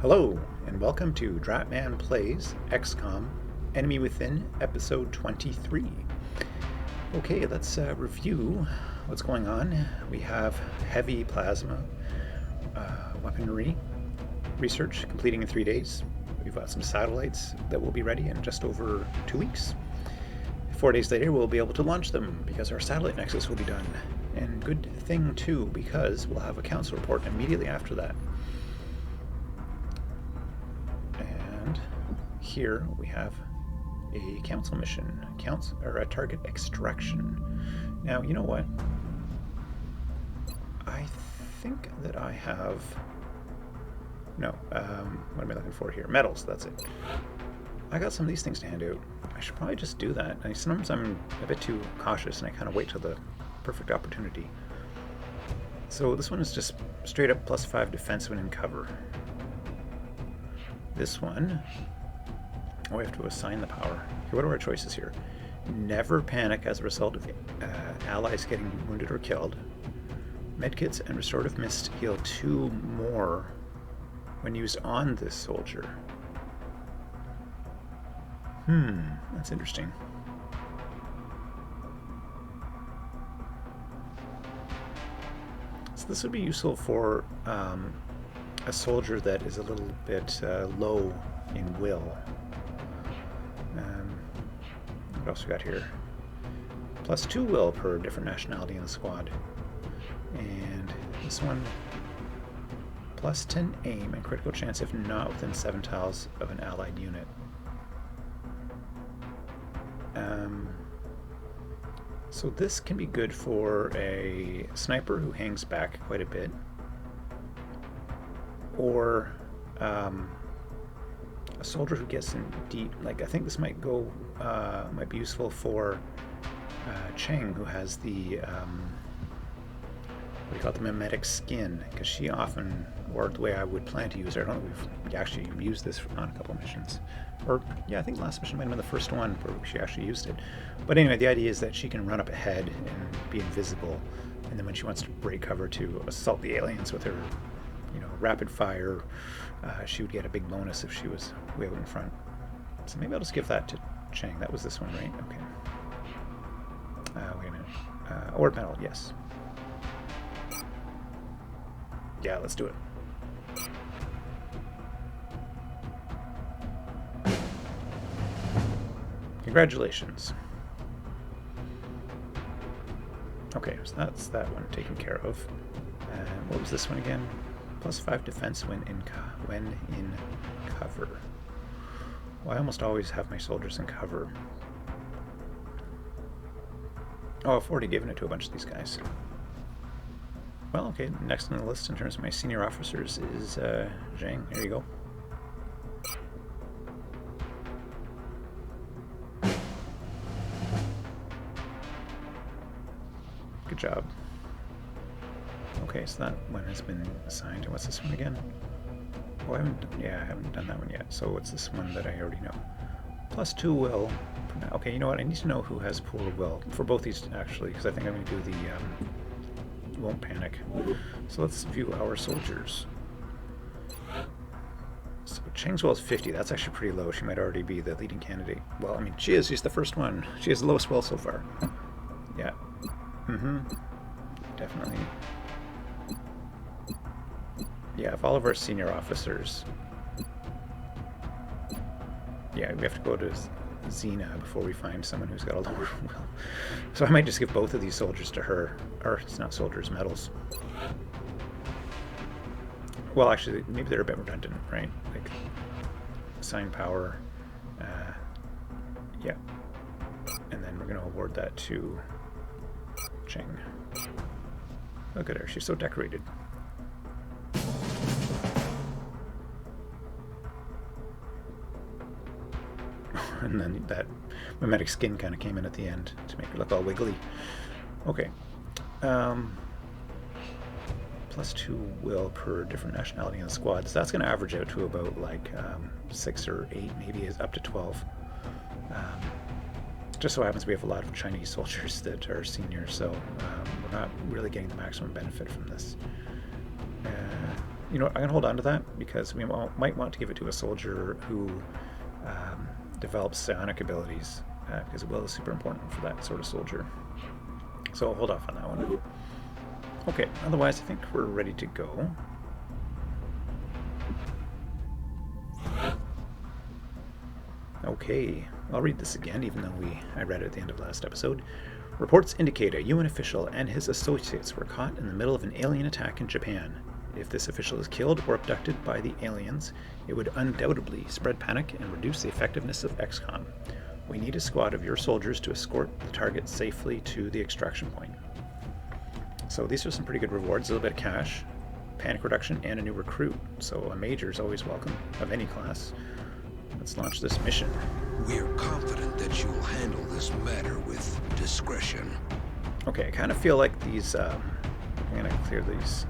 Hello, and welcome to Dratman Plays XCOM Enemy Within, Episode 23. Okay, let's review what's going on. We have heavy plasma weaponry research completing in 3 days. We've got some satellites that will be ready in just over 2 weeks. 4 days later, we'll be able to launch them because our satellite nexus will be done. And good thing, too, because we'll have a council report immediately after that. Here we have a council mission, a target extraction. Now, you know what? I think that I have... No, what am I looking for here? Metals, that's it. I got some of these things to hand out. I should probably just do that. Sometimes I'm a bit too cautious and I kind of wait till the perfect opportunity. So this one is just straight up +5 defense when in cover. This one... Oh, we have to assign the power. Okay, what are our choices here? Never panic as a result of allies getting wounded or killed. Medkits and restorative mist heal 2 more when used on this soldier. That's interesting. So this would be useful for a soldier that is a little bit low in will. What else we got here? +2 will per different nationality in the squad. And this one, +10 aim and critical chance if not within 7 tiles of an allied unit. So this can be good for a sniper who hangs back quite a bit, or a soldier who gets in deep. Like I think this might go, might be useful for Cheng, who has the what do you call it, the mimetic skin, because she often, or the way I would plan to use her. I don't know if we've actually used this on a couple of missions, or yeah, I think last mission might have been the first one where she actually used it. But anyway, the idea is that she can run up ahead and be invisible, and then when she wants to break cover to assault the aliens with her, you know, rapid fire, she would get a big bonus if she was way out in front. So maybe I'll just give that to Cheng. That was this one, right? Okay. Wait a minute. Orb metal, yes. Yeah, let's do it. Congratulations. Okay, so that's that one taken care of. And what was this one again? +5 defense when in cover. Well, I almost always have my soldiers in cover. Oh, I've already given it to a bunch of these guys. Well, okay, next on the list in terms of my senior officers is Zhang. There you go. Good job. Okay, so that one has been assigned. And what's this one again? Oh, I haven't done that one yet. So what's this one that I already know? +2 will. Okay, you know what? I need to know who has poor will for both these actually, because I think I'm going to do the won't panic. So let's view our soldiers. So Cheng's will is 50. That's actually pretty low. She might already be the leading candidate. Well, I mean, she is. She's the first one. She has the lowest will so far. Yeah. Definitely. Yeah, if all of our senior officers... Yeah, we have to go to Xena before we find someone who's got a lower will. So I might just give both of these soldiers to her. Or, it's not soldiers, medals. Well, actually, maybe they're a bit redundant, right? Like, assign power. Yeah. And then we're going to award that to Cheng. Look at her, she's so decorated. And then that mimetic skin kind of came in at the end to make her look all wiggly. Okay. +2 will per different nationality in the squad. So that's going to average out to about like 6 or 8, maybe is up to 12. Just so happens we have a lot of Chinese soldiers that are seniors, so we're not really getting the maximum benefit from this. You know, I'm gonna hold on to that because we might want to give it to a soldier who develops psionic abilities, because will is super important for that sort of soldier. So I'll hold off on that one. Okay, otherwise I think we're ready to go. Okay, I'll read this again, even though I read it at the end of last episode. Reports indicate a UN official and his associates were caught in the middle of an alien attack in Japan. If this official is killed or abducted by the aliens, it would undoubtedly spread panic and reduce the effectiveness of XCOM. We need a squad of your soldiers to escort the target safely to the extraction point. So these are some pretty good rewards, a little bit of cash, panic reduction, and a new recruit. So a major is always welcome, of any class. Let's launch this mission. We're confident that you'll handle this matter with discretion. Okay, I kind of feel like these, I'm going to clear these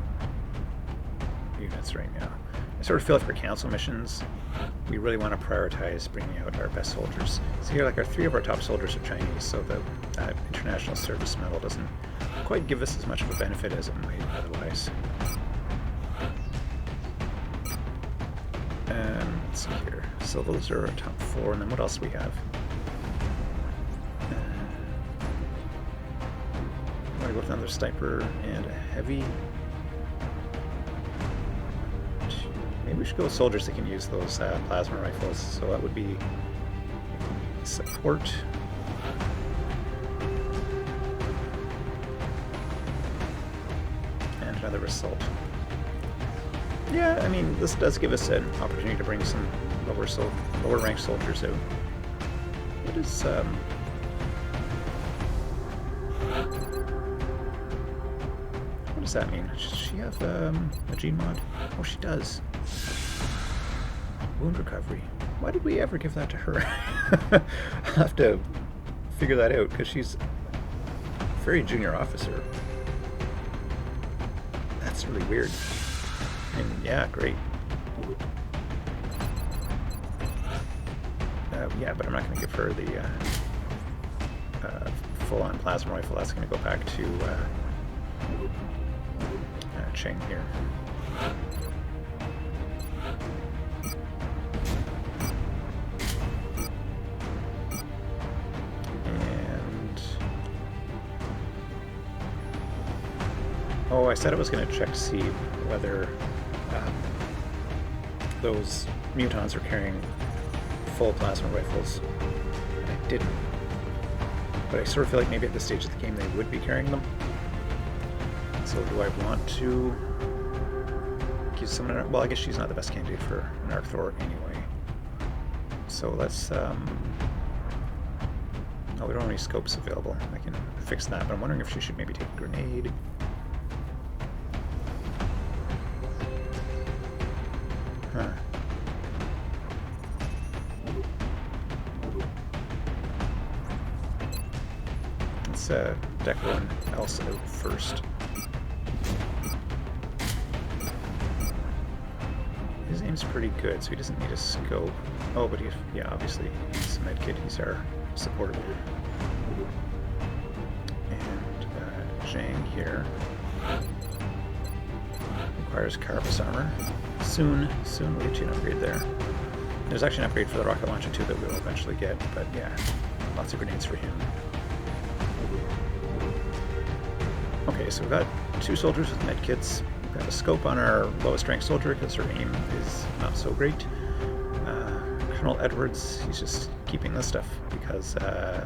units right now. I sort of feel like for council missions, we really want to prioritize bringing out our best soldiers. So here, like, three of our top soldiers are Chinese, so the international service medal doesn't quite give us as much of a benefit as it might otherwise. Let's see here. So those are our top four, and then what else do we have? I'm going to go with another sniper and a heavy. Maybe we should go with soldiers that can use those plasma rifles. So that would be support. And another assault. Yeah, I mean, this does give us an opportunity to bring some lower ranked soldiers out. What is what does that mean? Does she have a gene mod? Oh, she does. Wound recovery. Why did we ever give that to her? I'll have to figure that out, because she's a very junior officer. That's really weird. And yeah, great. Yeah, but I'm not going to give her the full-on plasma rifle. That's going to go back to Cheng here. And oh, I said I was going to check to see whether those mutons are carrying full plasma rifles. And I didn't. But I sort of feel like maybe at this stage of the game they would be carrying them. So do I want to give someone... Well, I guess she's not the best candidate for an Arc Thor anyway. So let's... Oh, we don't have any scopes available. I can fix that, but I'm wondering if she should maybe take a grenade. Huh. Let's deck one else out first. His aim's pretty good, so he doesn't need a scope. Oh, but yeah, obviously he's a medkit. He's our supporter. And Zhang here requires carapace armor. Soon we'll get you an upgrade there. There's actually an upgrade for the rocket launcher too that we'll eventually get, but yeah, lots of grenades for him. Okay, so we've got two soldiers with medkits. We've got a scope on our lowest ranked soldier because her aim is not so great. Colonel Edwards, he's just keeping this stuff because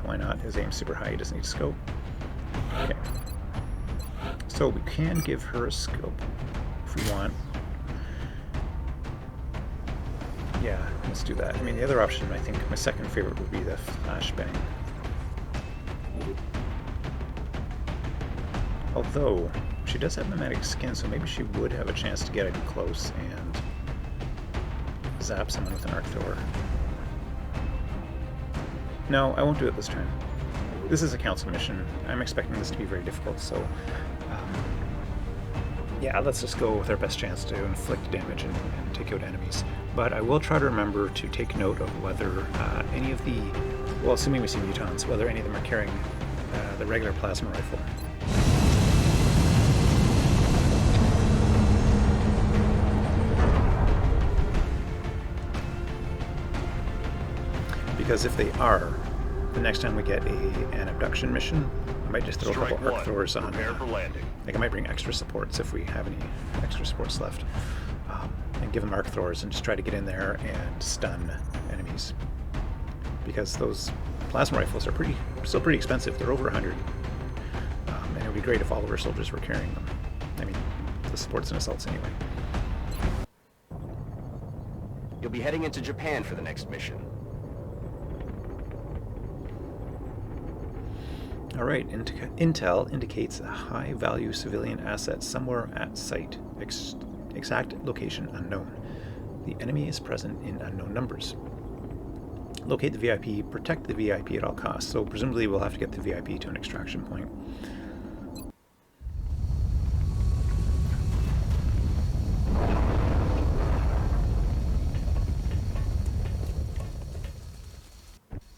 why not? His aim's super high, he doesn't need a scope. Okay. So we can give her a scope if we want. Yeah, let's do that. I mean, the other option, I think, my second favorite would be the flashbang. Although, she does have mimetic skin, so maybe she would have a chance to get in close and zap someone with an Arc Thor. No, I won't do it this time. This is a council mission. I'm expecting this to be very difficult, so... yeah, let's just go with our best chance to inflict damage and take out enemies. But I will try to remember to take note of whether any of the... Well, assuming we see mutants, whether any of them are carrying the regular plasma rifle. Because if they are, the next time we get an abduction mission, I might just throw a couple arc throwers on. Prepare for landing. Like I might bring extra supports if we have any extra supports left, and give them arc throwers and just try to get in there and stun enemies. Because those plasma rifles are still pretty expensive. They're over 100, and it would be great if all of our soldiers were carrying them. I mean, the supports and assaults anyway. You'll be heading into Japan for the next mission. All right, intel indicates a high-value civilian asset somewhere at site. Exact location unknown. The enemy is present in unknown numbers. Locate the VIP, protect the VIP at all costs. So presumably we'll have to get the VIP to an extraction point.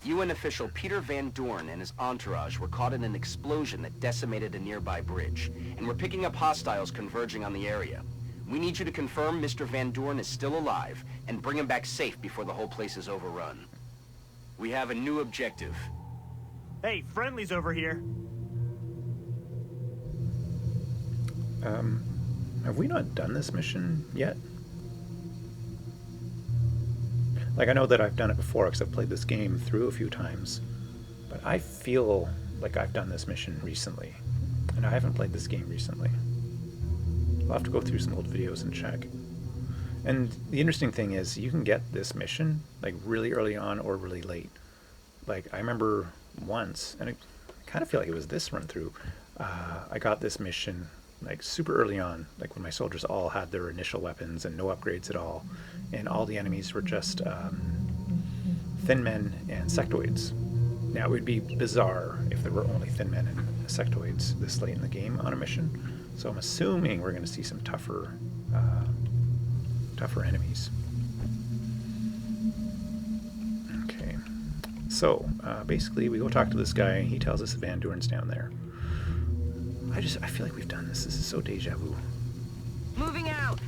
UN official Peter Van Doorn and his entourage were caught in an explosion that decimated a nearby bridge, and we're picking up hostiles converging on the area. We need you to confirm Mr. Van Doorn is still alive, and bring him back safe before the whole place is overrun. We have a new objective. Hey, friendly's over here. Have we not done this mission yet? Like, I know that I've done it before because I've played this game through a few times, but I feel like I've done this mission recently, and I haven't played this game recently. I'll have to go through some old videos and check. And the interesting thing is, you can get this mission, like, really early on or really late. Like, I remember once, and I kind of feel like it was this run-through, I got this mission like super early on, like when my soldiers all had their initial weapons and no upgrades at all, and all the enemies were just thin men and sectoids. Now it would be bizarre if there were only thin men and sectoids this late in the game on a mission, so I'm assuming we're going to see some tougher enemies. Okay, so basically we go talk to this guy and he tells us that Van Doorn's down there. I feel like we've done this. This is so deja vu. Moving out.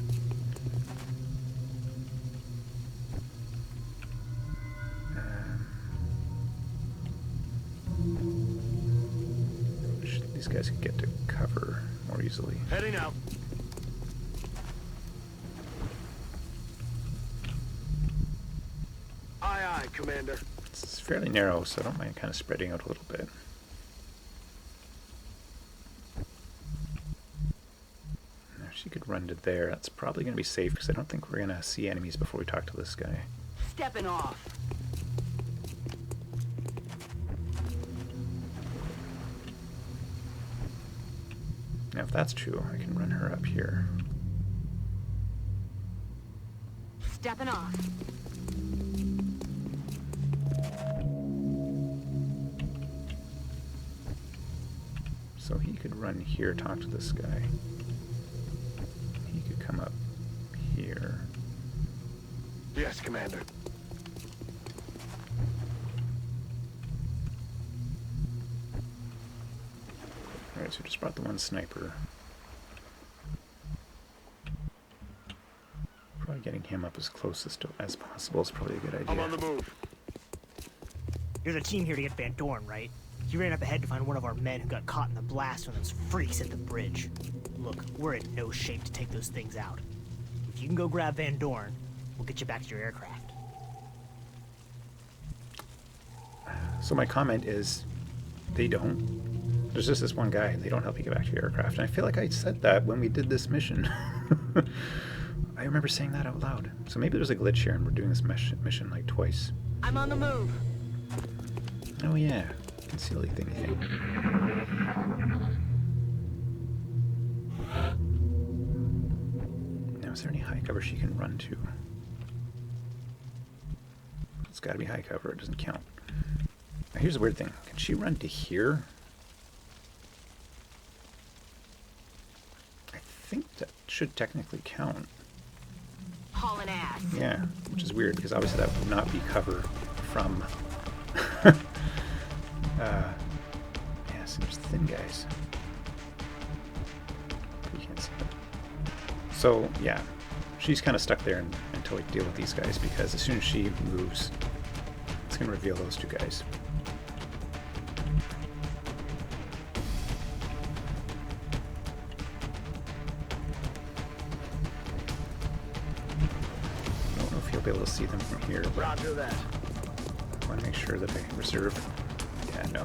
These guys can get to cover more easily. Heading out. Aye, aye, Commander. It's fairly narrow, so I don't mind kind of spreading out a little bit. She could run to there. That's probably going to be safe because I don't think we're going to see enemies before we talk to this guy. Stepping off. Now if that's true, I can run her up here. Stepping off. So he could run here, talk to this guy. He could come up here. Yes, Commander. Alright, so just brought the one sniper. Probably getting him up as close as possible is probably a good idea. I'm on the move. There's a team here to get Van Doorn, right? He ran up ahead to find one of our men who got caught in the blast when those freaks hit the bridge. Look, we're in no shape to take those things out. If you can go grab Van Doorn, we'll get you back to your aircraft. So my comment is, they don't. There's just this one guy, and they don't help you get back to your aircraft. And I feel like I said that when we did this mission. I remember saying that out loud. So maybe there's a glitch here, and we're doing this mission like twice. I'm on the move. Oh yeah, concealy thingy thing. Now, is there any high cover she can run to? It's got to be high cover. It doesn't count. Now, here's the weird thing. Can she run to here? I think that should technically count. Hauling ass. Yeah, which is weird because obviously that would not be cover from. Yeah, so there's thin guys. You can't see them. So yeah, she's kind of stuck there until we deal with these guys because as soon as she moves, it's It's going to reveal those two guys. I don't know if you'll be able to see them from here, but Roger that. I want to make sure that I reserve. Yeah, no.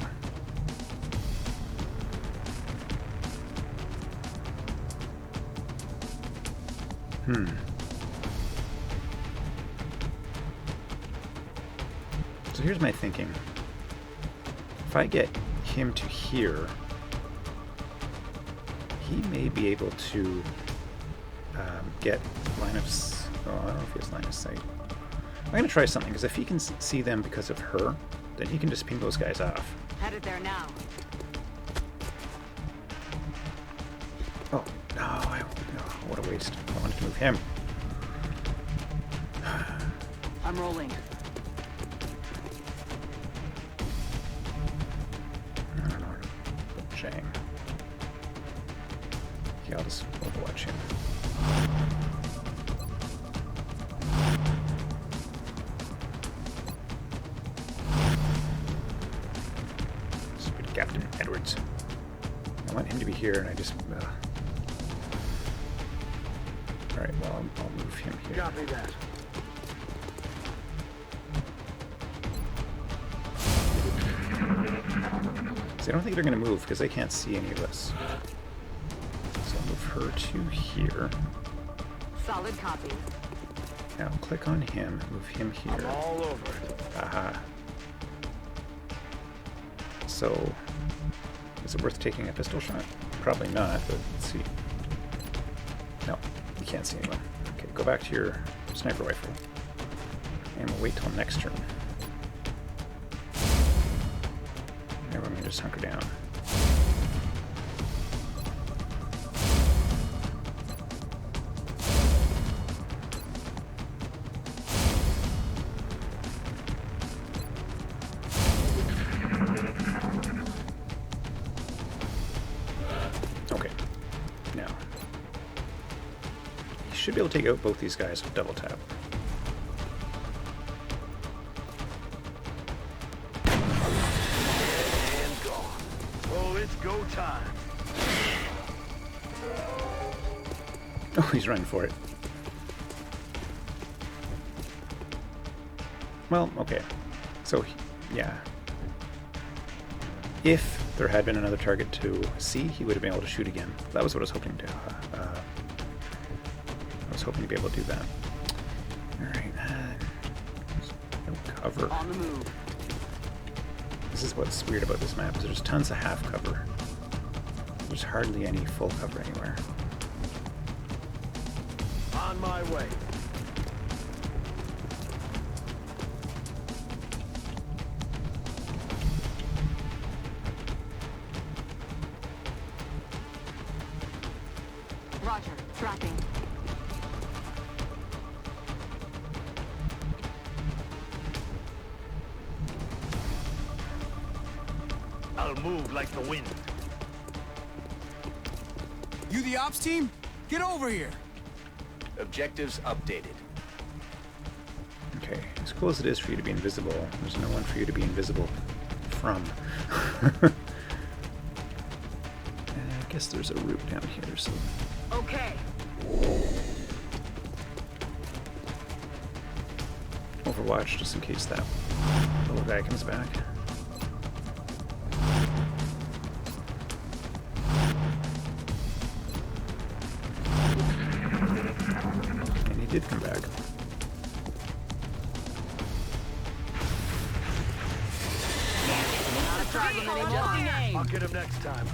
So here's my thinking. If I get him to here, he may be able to get line of... Oh, I don't know if he has line of sight. I'm going to try something, because if he can see them because of her, then he can just ping those guys off. Headed there now. Oh, no, no, what a waste. I wanted to move him. I'm rolling. I don't know where to put Chang. Yeah, I'll just overwatch him. Stupid Captain Edwards. I want him to be here, and I just... Alright, well, I'll move him here. Copy that. See, I don't think they're going to move, because they can't see any of us. So I'll move her to here. Solid copy. Now click on him, move him here. I'm all over it. Aha. So, is it worth taking a pistol shot? Probably not, but let's see. No, you can't see anyone. Okay, go back to your sniper rifle. And we'll wait till next turn. Everyone can just hunker down. Okay. Now. You should be able to take out both these guys with double tap. It's go time. Oh, he's running for it. Well, okay. So, yeah. If there had been another target to see, he would have been able to shoot again. That was what I was hoping to. I was hoping to be able to do that. All right. No cover. On the move. This is what's weird about this map, is there's tons of half cover. There's hardly any full cover anywhere. On my way. Roger. Tracking. I'll move like the wind. You the ops team? Get over here! Objectives updated. Okay, as cool as it is for you to be invisible, there's no one for you to be invisible from. I guess there's a route down here, so... Okay. Overwatch, just in case that little guy comes back. And he did come back. Not a problem anymore. I'll get him next time.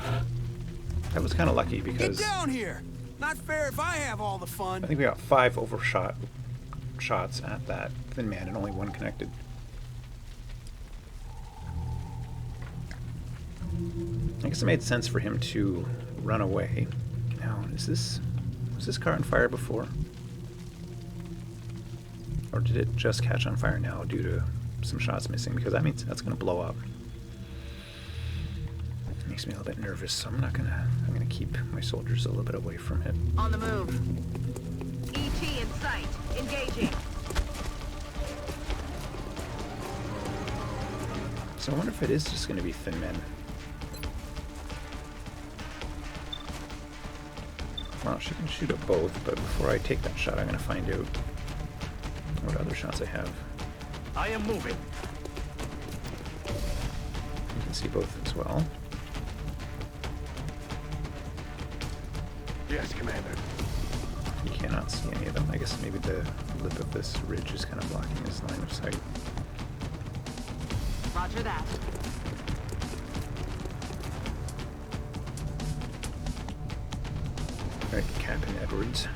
That was kind of lucky Get because down here! Not fair if I have all the fun. I think we got 5 overshot shots at that thin man and only 1 connected. I guess it made sense for him to run away. Now, was this car on fire before? Or did it just catch on fire now due to some shots missing? Because that means that's going to blow up. It makes me a little bit nervous, so I'm gonna keep my soldiers a little bit away from it. On the move. ET in sight. Engaging. So I wonder if it is just going to be thin men. Well, she can shoot at both, but before I take that shot, I'm going to find out what other shots I have. I am moving. You can see both as well. Yes, Commander. You cannot see any of them. I guess maybe the lip of this ridge is kind of blocking his line of sight. Roger that. Alright, Captain Edwards.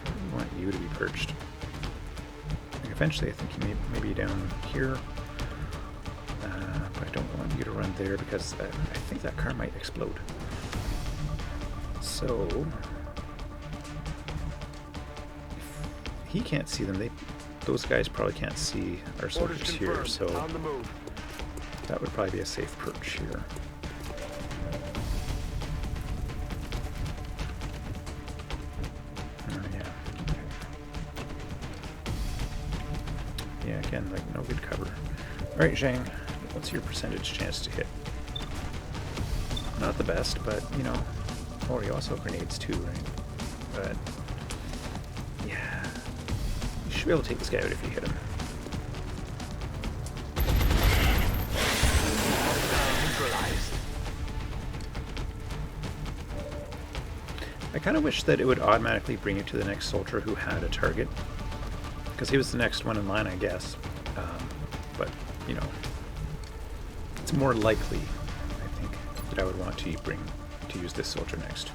I want you to be perched. Like eventually I think you may be down here. But I don't want you to run there because I think that car might explode. So if he can't see them, those guys probably can't see our soldiers Orders here, confirmed. so On the move. that would probably be a safe perch here. Yeah. Okay. Yeah, again, like no good cover. Alright, Zhang, what's your percentage chance to hit? Not the best, but you know. Oh, you also have grenades too, right? But yeah, you should be able to take this guy out if you hit him. Neutralized. I kind of wish that it would automatically bring you to the next soldier who had a target, because he was the next one in line, I guess. But you know, it's more likely, I think, that I would want to use this soldier next.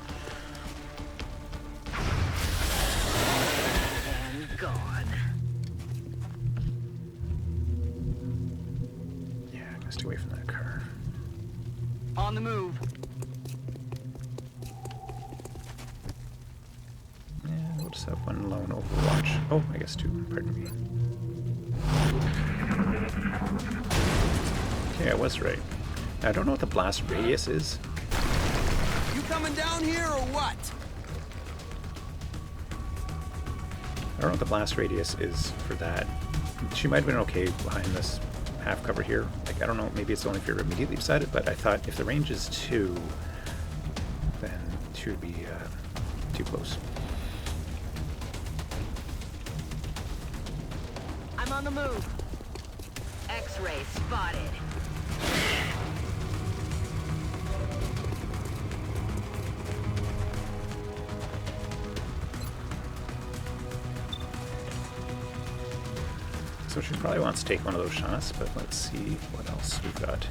And gone. Yeah, I'm gonna stay away from that car. On the move. Yeah, we'll just have one lone overwatch. Oh, I guess two, pardon me. Okay, I was right. Now, I don't know what the blast radius is. You coming down here or what? I don't know what the blast radius is for that. She might have been okay behind this half cover here. Like, I don't know, maybe it's only if you're immediately beside it, but I thought if the range is 2, then 2 would be too close. I'm on the move. X-ray spotted. So she probably wants to take one of those shots, but let's see what else we've got.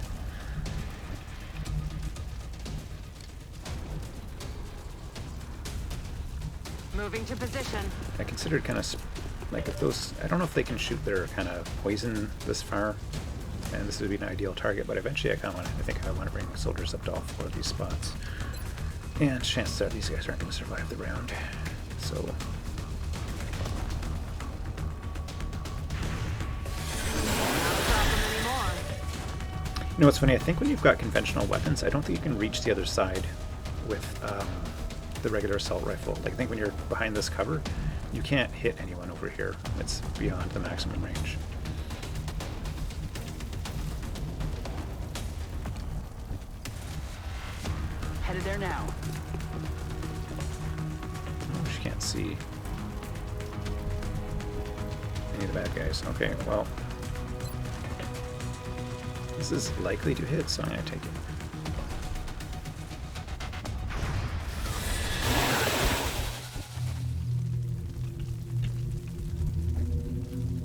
Moving to position. I considered kind of like if those, I don't know if they can shoot their kind of poison this far, and this would be an ideal target, but eventually I think I want to bring soldiers up to all 4 of these spots. And chances are these guys aren't going to survive the round. So you know what's funny? I think when you've got conventional weapons, I don't think you can reach the other side with the regular assault rifle. Like I think when you're behind this cover, you can't hit anyone over here. It's beyond the maximum range. Headed there now. Oh, she can't see any of the bad guys. Okay, well, this is likely to hit, so I'm going to take it.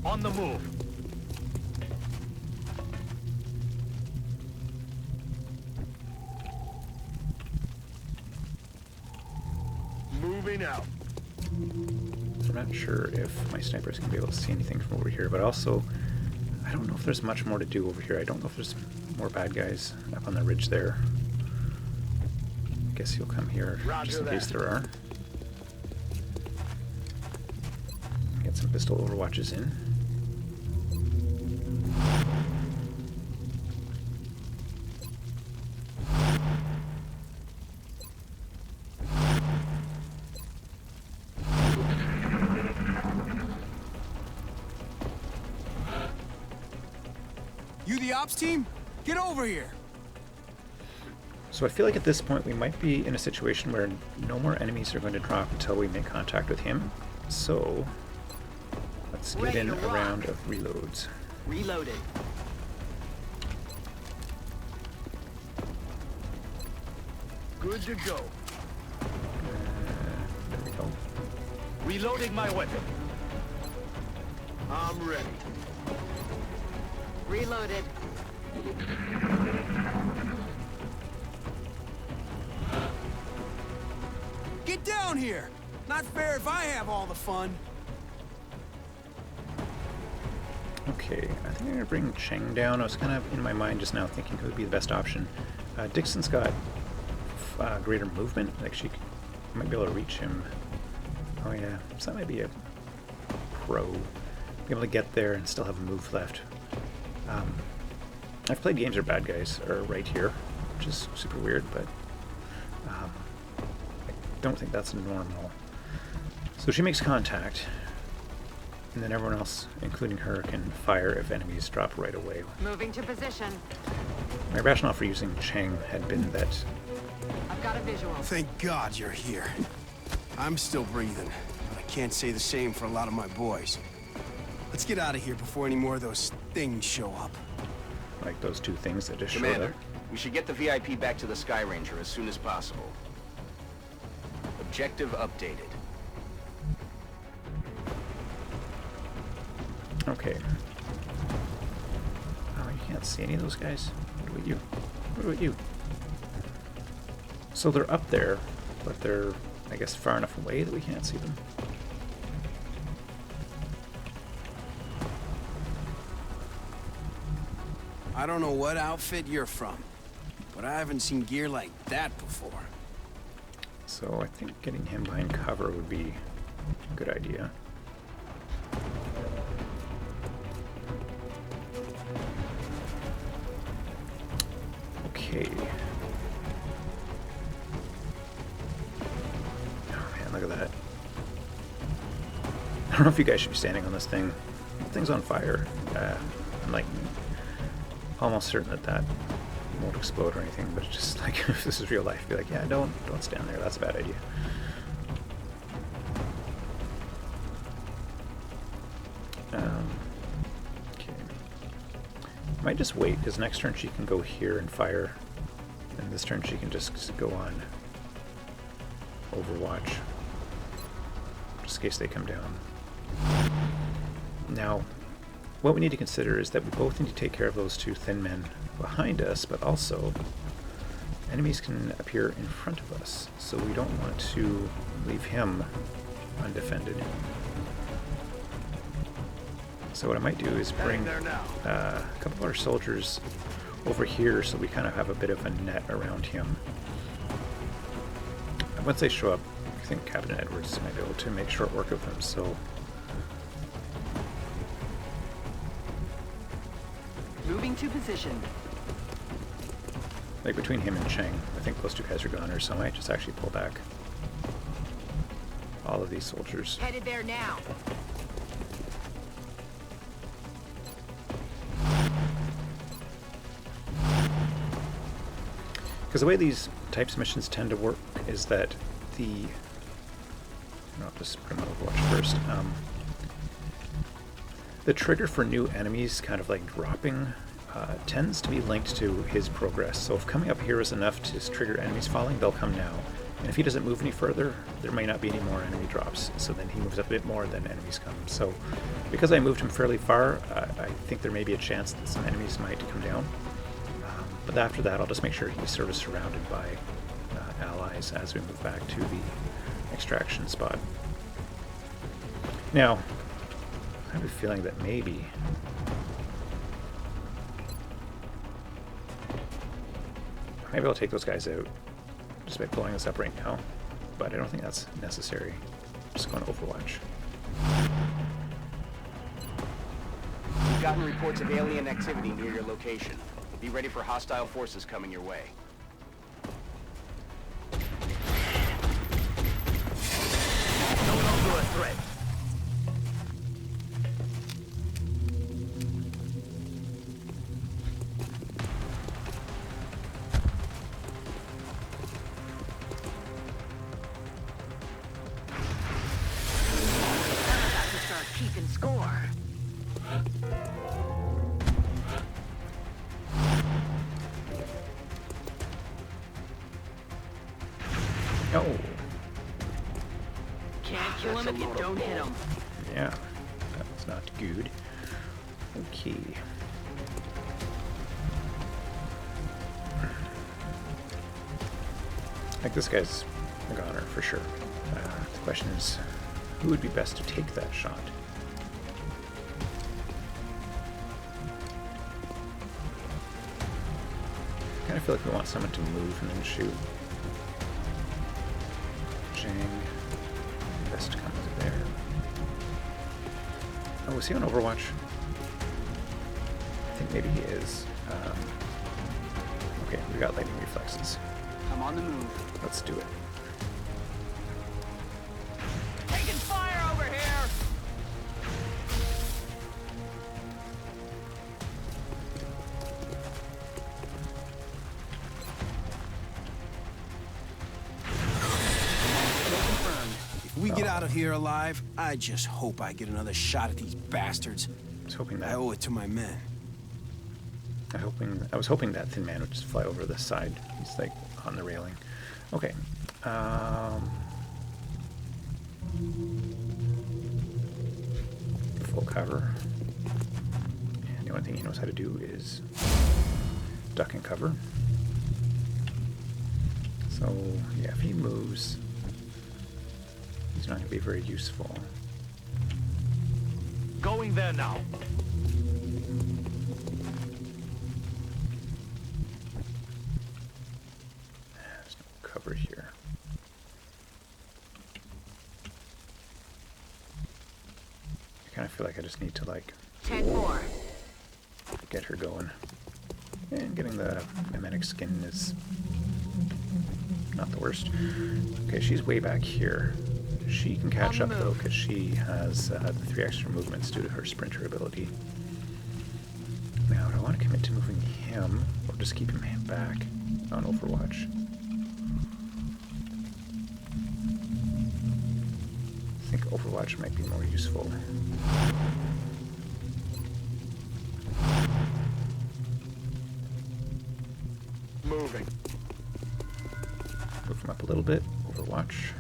On the move. Moving out. So I'm not sure if my sniper is going to be able to see anything from over here, but also I don't know if there's much more to do over here. I don't know if there's more bad guys up on the ridge there. Guess he'll come here just in case there are. Get some pistol overwatches in. You the ops team? Get over here. So I feel like at this point we might be in a situation where no more enemies are going to drop until we make contact with him. So let's get Ready in to a rock. round of reloads. Reloaded. Good to go. There we go. Reloading my weapon. I'm ready. Reloaded. Get down here. Not fair if I have all the fun. Okay, I think I'm going to bring Cheng down. I was kind of in my mind just now thinking who would be the best option. Dixon's got greater movement. Like might be able to reach him. Oh yeah, so that might be a pro. Be able to get there and still have a move left. I've played games where bad guys are right here, which is super weird, but I don't think that's normal. So she makes contact, and then everyone else, including her, can fire if enemies drop right away. Moving to position. My rationale for using Cheng had been that I've got a visual. Thank God you're here. I'm still breathing, but I can't say the same for a lot of my boys. Let's get out of here before any more of those things show up. like those two things that just showed Commander, up. we should get the VIP back to the Sky Ranger as soon as possible. Objective updated. Okay. Oh, you can't see any of those guys? What about you? What about you? So they're up there, but they're, I guess, far enough away that we can't see them. I don't know what outfit you're from, but I haven't seen gear like that before. So I think getting him behind cover would be a good idea. Okay. Oh man, look at that. I don't know if you guys should be standing on this thing. The thing's on fire. I'm like almost certain that that won't explode or anything, but it's just like if this is real life, be like, yeah, don't stand there. That's a bad idea. Okay. Might just wait, because next turn she can go here and fire, and this turn she can just go on Overwatch, just in case they come down. Now, what we need to consider is that we both need to take care of those two thin men behind us, but also enemies can appear in front of us, so we don't want to leave him undefended. So what I might do is bring There now. a couple of our soldiers over here so we kind of have a bit of a net around him. And once they show up, I think Captain Edwards might be able to make short work of them, so Moving to position. like between him and Cheng, I think those two guys are goners, so I might just actually pull back all of these soldiers. Headed there now. Because the way these types of missions tend to work is that I'll just put him on Overwatch first. The trigger for new enemies kind of like dropping tends to be linked to his progress. So if coming up here is enough to trigger enemies falling, they'll come now. And if he doesn't move any further, there may not be any more enemy drops. So then he moves up a bit more, then enemies come. So because I moved him fairly far, I think there may be a chance that some enemies might come down. But after that, I'll just make sure he's sort of surrounded by allies as we move back to the extraction spot. Now, I have a feeling that maybe I'll take those guys out just by blowing this up right now, but I don't think that's necessary. Just going to Overwatch. We've gotten reports of alien activity near your location. Be ready for hostile forces coming your way. No longer a threat. Oh, Can't kill him if you don't hit him. yeah. That was not good. Okay. Like, this guy's a goner for sure. The question is, who would be best to take that shot? I kind of feel like we want someone to move and then shoot. Jang, best to come over there. Oh, is he on Overwatch? I think maybe he is. Okay, we got lightning reflexes. I'm on the move. Let's do it. Taking fire over here! If we get out of here alive, I just hope I get another shot at these bastards. I was hoping I that. owe it to my men. I was hoping that Thin Man would just fly over the side. He's like on the railing. Okay. Full cover. And the only thing he knows how to do is duck and cover. So yeah, if he moves, he's not going to be very useful. Going there now. There's no cover here. I kind of feel like I just need to like 10-4. get her going. And getting the mimetic skin is not the worst. Okay, she's way back here. She can catch up though because she has the 3 extra movements due to her sprinter ability. Now, do I want to commit to moving him or just keep him back on Overwatch? I think Overwatch might be more useful. Moving. Move him up a little bit. Overwatch.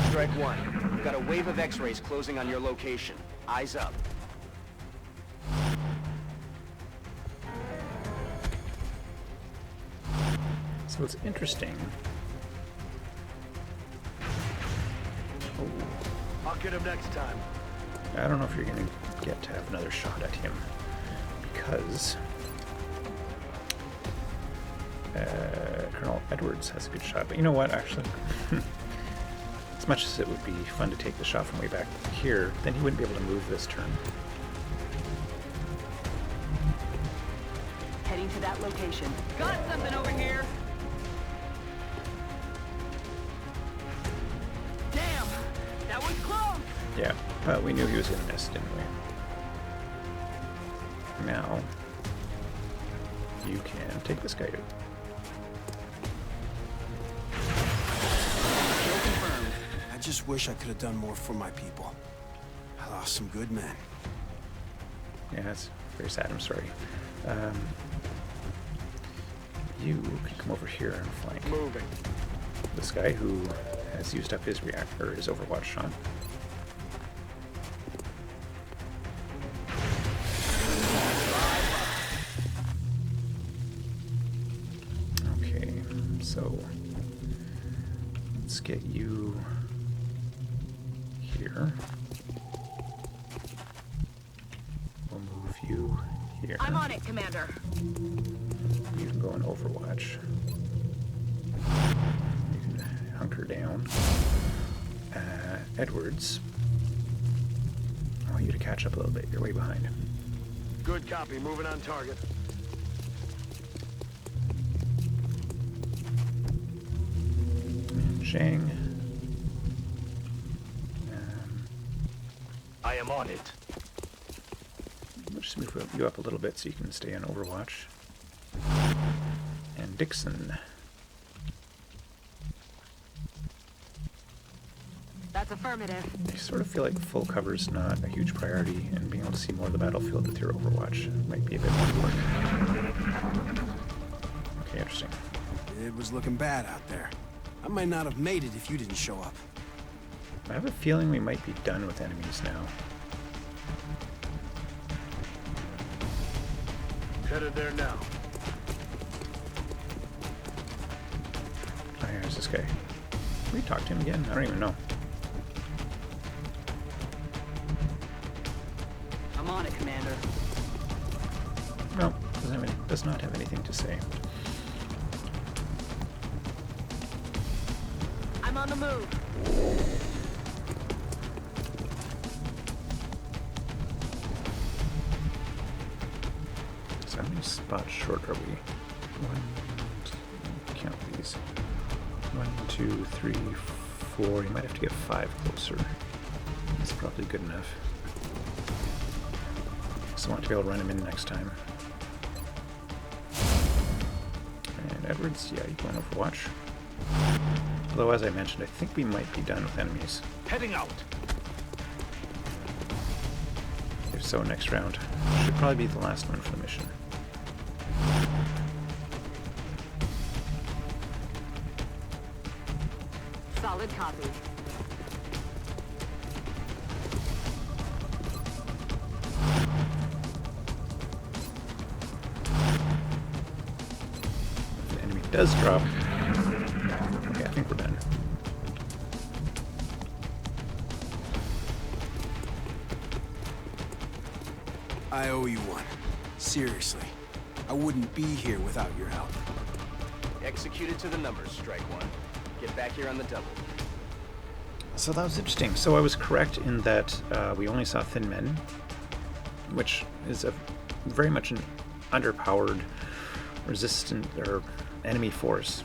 Strike one. We've got a wave of X-rays closing on your location. Eyes up. So it's interesting. I'll get him next time. I don't know if you're going to get to have another shot at him because Colonel Edwards has a good shot. But you know what, actually? As much as it would be fun to take the shot from way back here, then he wouldn't be able to move this turn. Heading to that location. Got something over here. Damn, that was close. Yeah, but we knew he was going to miss, didn't we? Now, you can take this guy out. I just wish I could have done more for my people. I lost some good men. Yeah, that's very sad. I'm sorry. You can come over here and flank Moving. this guy who has used up his reactor, his Overwatch shot. Okay, so let's get you here. We'll move you here. I'm on it, Commander. You can go in Overwatch. You can hunker down. Edwards. I want you to catch up a little bit. You're way behind. Good copy. Moving on target. And Zhang. I am on it. We'll just move you up a little bit so you can stay on Overwatch. And Dixon. That's affirmative. I sort of feel like full cover is not a huge priority, and being able to see more of the battlefield with your Overwatch might be a bit more important. Okay, interesting. It was looking bad out there. I might not have made it if you didn't show up. I have a feeling we might be done with enemies now. Headed there now. Oh, here's this guy. Can we talk to him again? I don't even know. I'm on it, Commander. No, does not have anything to say. I'm on the move. So how many spots short are we? One, two, count these. 1, 2, 3, 4. You might have to get 5 closer. That's probably good enough. So I want to be able to run him in next time. And Edwards, yeah, you go on Overwatch. Although, as I mentioned, I think we might be done with enemies. Heading out. If so, next round should probably be the last one for the mission. Solid copy. If the enemy does drop, okay, I think we're done. I owe you one. Seriously. I wouldn't be here without your help. Executed to the numbers, Strike One. Get back here on the double. So that was interesting. So I was correct in that we only saw thin men, which is a very much an underpowered, resistant or enemy force.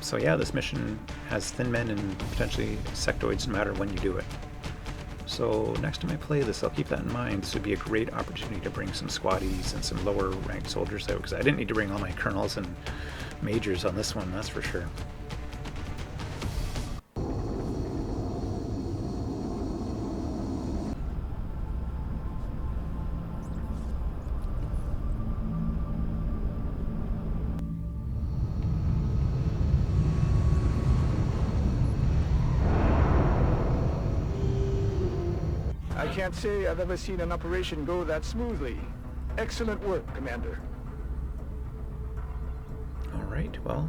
So yeah, this mission has thin men and potentially sectoids no matter when you do it. So next time I play this, I'll keep that in mind. This would be a great opportunity to bring some squaddies and some lower ranked soldiers out, because I didn't need to bring all my colonels and majors on this one, that's for sure. I can't say I've ever seen an operation go that smoothly. Excellent work, Commander. Alright, well,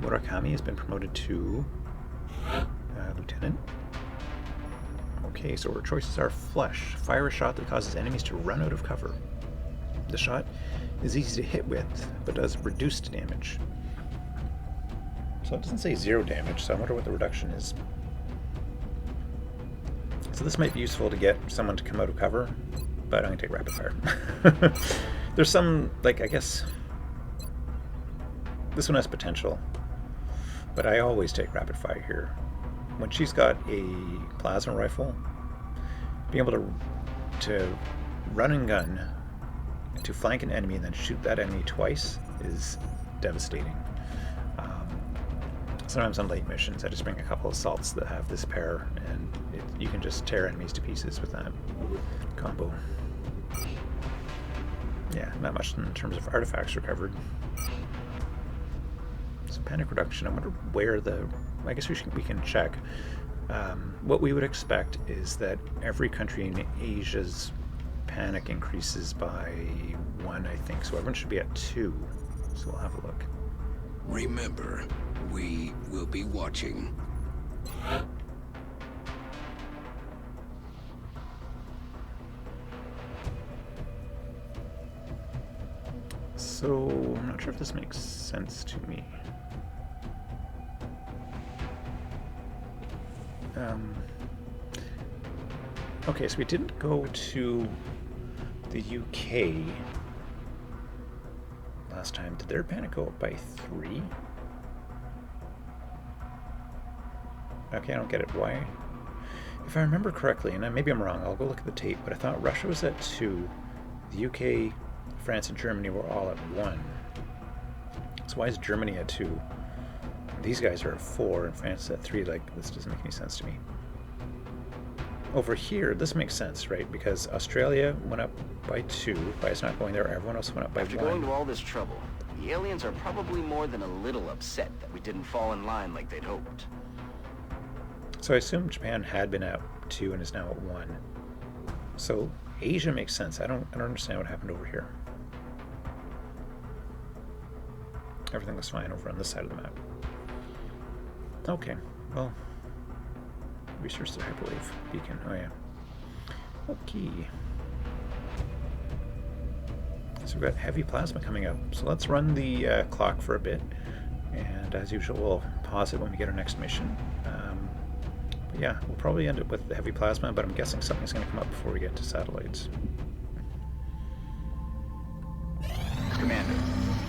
Murakami has been promoted to Lieutenant. Okay, so our choices are Flesh. Fire a shot that causes enemies to run out of cover. The shot is easy to hit with, but does reduced damage. So it doesn't say 0 damage, so I wonder what the reduction is. So this might be useful to get someone to come out of cover, but I'm going to take rapid fire. There's some, like, I guess... This one has potential, but I always take rapid fire here. When she's got a plasma rifle, being able to run and gun to flank an enemy and then shoot that enemy twice is devastating. Sometimes on late missions, I just bring a couple of assaults that have this pair, and you can just tear enemies to pieces with that combo. Yeah, not much in terms of artifacts recovered. So panic reduction, I wonder where the... I guess we can check. What we would expect is that every country in Asia's panic increases by 1, I think. So everyone should be at 2. So we'll have a look. Remember, we will be watching. So I'm not sure if this makes sense to me. Okay, so we didn't go to the UK last time. Did their panic go up by 3? Okay, I don't get it. Why? If I remember correctly, and maybe I'm wrong, I'll go look at the tape, but I thought Russia was at 2, the UK, France, and Germany were all at 1. So why is Germany at 2? These guys are at 4, and France is at 3. Like, this doesn't make any sense to me. Over here, this makes sense, right? Because Australia went up by 2, by it's not going there. Everyone else went up by After 1. going to all this trouble, The aliens are probably more than a little upset that we didn't fall in line like they'd hoped. So I assume Japan had been at 2 and is now at 1. So Asia makes sense. I don't understand what happened over here. Everything was fine over on this side of the map. Okay, well, research the hyperwave beacon. Oh yeah. Okay. So we've got heavy plasma coming up. So let's run the clock for a bit, and as usual, we'll pause it when we get our next mission. But yeah, we'll probably end up with the heavy plasma, but I'm guessing something's going to come up before we get to satellites. Commander,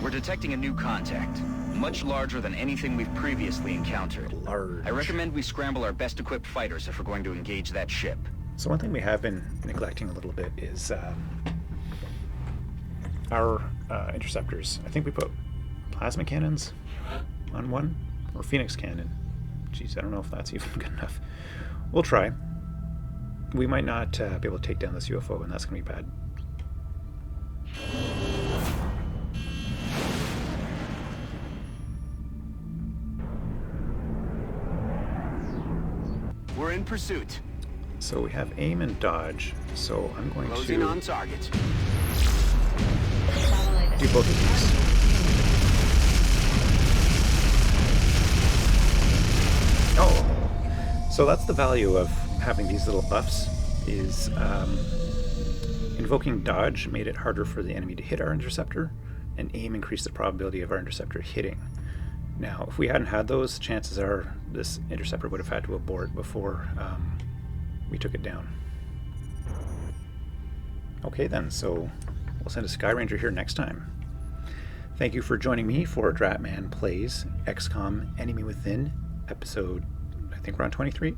we're detecting a new contact, much larger than anything we've previously encountered. Large. I recommend we scramble our best equipped fighters if we're going to engage that ship. So one thing we have been neglecting a little bit is our interceptors. I think we put plasma cannons on one, or Phoenix cannon. Jeez, I don't know if that's even good enough. We'll try. We might not be able to take down this UFO, and that's going to be bad. We're in pursuit. So we have aim and dodge. So I'm going Closing to on target. do both of these. Oh, so that's the value of having these little buffs, is invoking dodge made it harder for the enemy to hit our interceptor, and aim increased the probability of our interceptor hitting. Now, if we hadn't had those, chances are this interceptor would have had to abort before we took it down. Okay then, so we'll send a Sky Ranger here next time. Thank you for joining me for Dratman Plays XCOM Enemy Within, episode, I think we're on 23.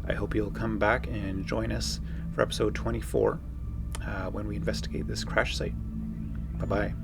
I hope you'll come back and join us for episode 24 when we investigate this crash site. Bye-bye.